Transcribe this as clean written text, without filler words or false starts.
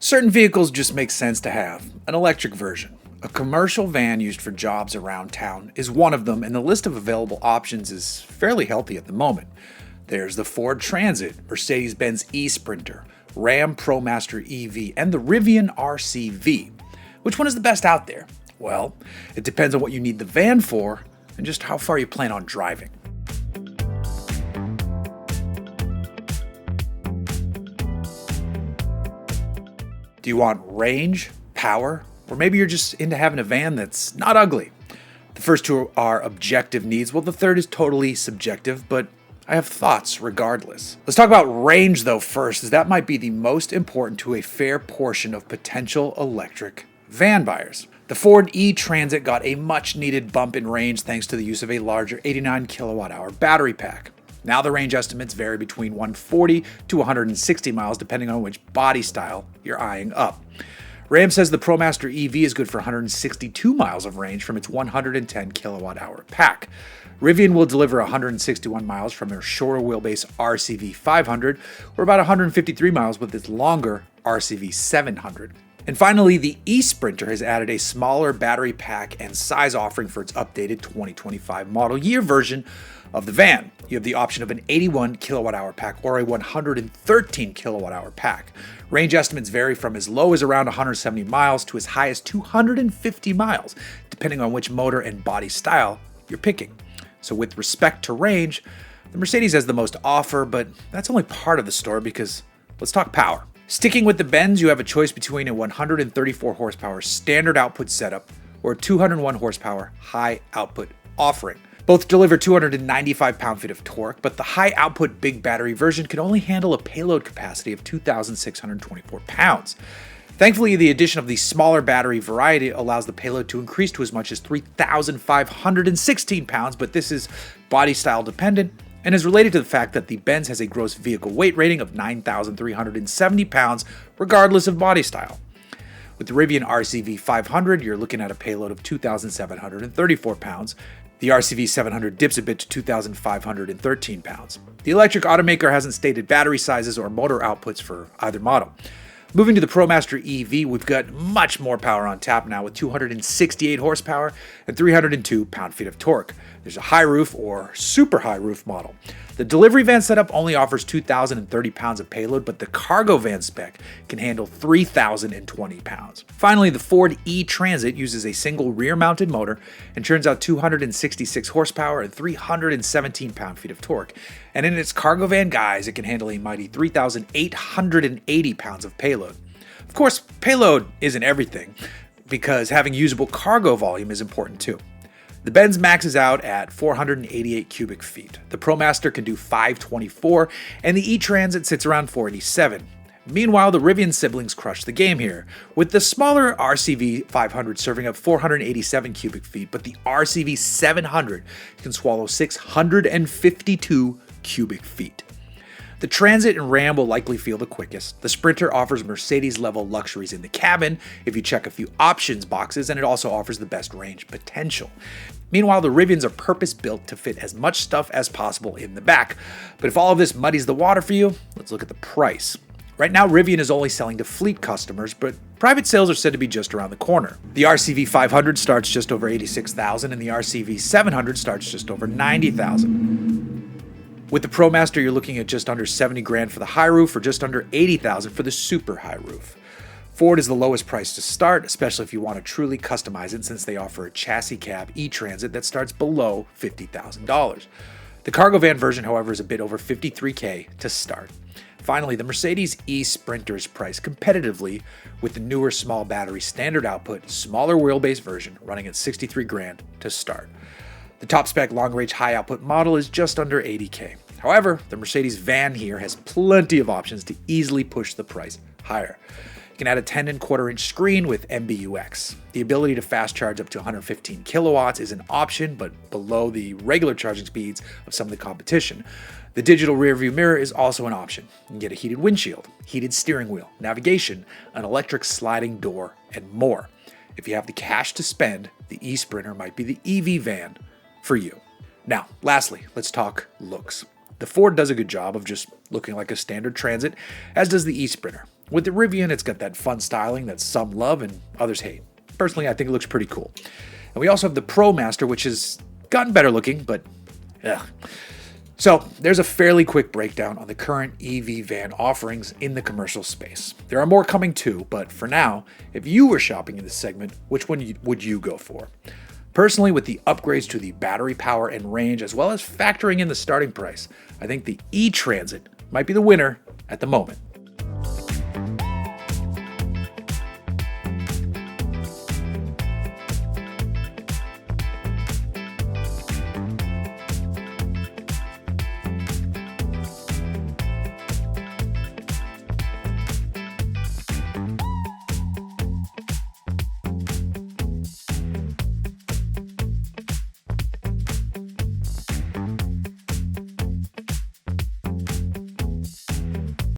Certain vehicles just make sense to have. An electric version. A commercial van used for jobs around town is one of them, and the list of available options is fairly healthy at the moment. There's the Ford Transit, Mercedes-Benz eSprinter, Ram ProMaster EV, and the Rivian RCV. Which one is the best out there? Well, it depends on what you need the van for and just how far you plan on driving. Do you want range, power, or maybe you're just into having a van that's not ugly? The first two are objective needs, while the third is totally subjective, but I have thoughts regardless. Let's talk about range though first, as that might be the most important to a fair portion of potential electric van buyers. The Ford e-Transit got a much needed bump in range thanks to the use of a larger 89 kilowatt hour battery pack. Now the range estimates vary between 140 to 160 miles depending on which body style you're eyeing up. Ram says the ProMaster EV is good for 162 miles of range from its 110 kilowatt hour pack. Rivian will deliver 161 miles from their shorter wheelbase RCV 500, or about 153 miles with its longer RCV 700. And finally, the eSprinter has added a smaller battery pack and size offering for its updated 2025 model year version of the van. You have the option of an 81 kilowatt hour pack or a 113 kilowatt hour pack. Range estimates vary from as low as around 170 miles to as high as 250 miles, depending on which motor and body style you're picking. So with respect to range, the Mercedes has the most to offer, but that's only part of the story because let's talk power. Sticking with the Benz, you have a choice between a 134 horsepower standard output setup or a 201 horsepower high output offering. Both deliver 295 pound-feet of torque, but the high output big battery version can only handle a payload capacity of 2,624 pounds. Thankfully, the addition of the smaller battery variety allows the payload to increase to as much as 3,516 pounds, but this is body style dependent and is related to the fact that the Benz has a gross vehicle weight rating of 9,370 pounds, regardless of body style. With the Rivian RCV 500, you're looking at a payload of 2,734 pounds. The RCV 700 dips a bit to 2,513 pounds. The electric automaker hasn't stated battery sizes or motor outputs for either model. Moving to the ProMaster EV, we've got much more power on tap now with 268 horsepower and 302 pound-feet of torque. There's a high roof or super high roof model. The delivery van setup only offers 2,030 pounds of payload, but the cargo van spec can handle 3,020 pounds. Finally, the Ford e-Transit uses a single rear-mounted motor and churns out 266 horsepower and 317 pound-feet of torque. And in its cargo van guise, it can handle a mighty 3,880 pounds of payload. Of course, payload isn't everything, because having usable cargo volume is important too. The Benz maxes out at 488 cubic feet. The ProMaster can do 524, and the e-Transit sits around 487. Meanwhile, the Rivian siblings crush the game here, with the smaller RCV 500 serving up 487 cubic feet, but the RCV 700 can swallow 652 cubic feet. The Transit and Ram will likely feel the quickest. The Sprinter offers Mercedes-level luxuries in the cabin if you check a few options boxes, and it also offers the best range potential. Meanwhile, the Rivians are purpose-built to fit as much stuff as possible in the back. But if all of this muddies the water for you, let's look at the price. Right now, Rivian is only selling to fleet customers, but private sales are said to be just around the corner. The RCV 500 starts just over $86,000, and the RCV 700 starts just over $90,000. With the ProMaster, you're looking at just under $70,000 for the high roof or just under $80,000 for the super high roof. Ford is the lowest price to start, especially if you want to truly customize it, since they offer a chassis cab e-Transit that starts below $50,000. The cargo van version, however, is a bit over $53,000 to start. Finally, the Mercedes eSprinter is priced competitively with the newer small battery standard output, smaller wheelbase version running at $63,000 to start. The top spec long range high output model is just under $80,000. However, the Mercedes van here has plenty of options to easily push the price higher. You can add a 10.25-inch screen with MBUX. The ability to fast charge up to 115 kilowatts is an option, but below the regular charging speeds of some of the competition. The digital rearview mirror is also an option. You can get a heated windshield, heated steering wheel, navigation, an electric sliding door, and more. If you have the cash to spend, the eSprinter might be the EV van for you. Now, lastly, let's talk looks. The Ford does a good job of just looking like a standard Transit, as does the eSprinter. With the Rivian, it's got that fun styling that some love and others hate. Personally, I think it looks pretty cool. And we also have the ProMaster, which has gotten better looking, but So there's a fairly quick breakdown on the current EV van offerings in the commercial space. There are more coming too, but for now, if you were shopping in this segment, which one would you go for? Personally, with the upgrades to the battery power and range, as well as factoring in the starting price, I think the e-Transit might be the winner at the moment.